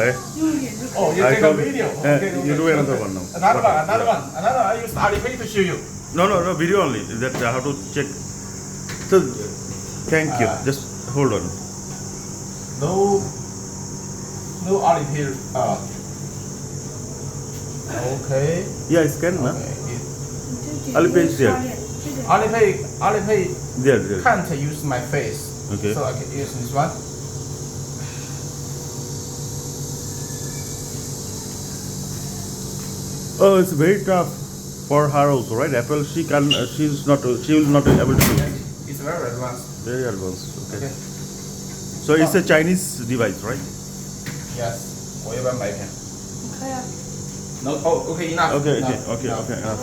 လေ Oh, you take a video. Okay, you do another one now. Another one. I use Alipay to show you. No, video only. That I have to check. So, thank you. Just hold on. No Alipay. Okay. Yeah, scan, na? Alipay is there. Alipay There. can't use my face. Okay. So I can use this one. Oh, it's very tough for her also, right? Apple, she will not be able to do. It's very advanced. Very advanced. Okay. Okay. So it's a Chinese device, right? Yes. 我要不要买一片？No. Oh, okay, enough. Okay, enough. enough.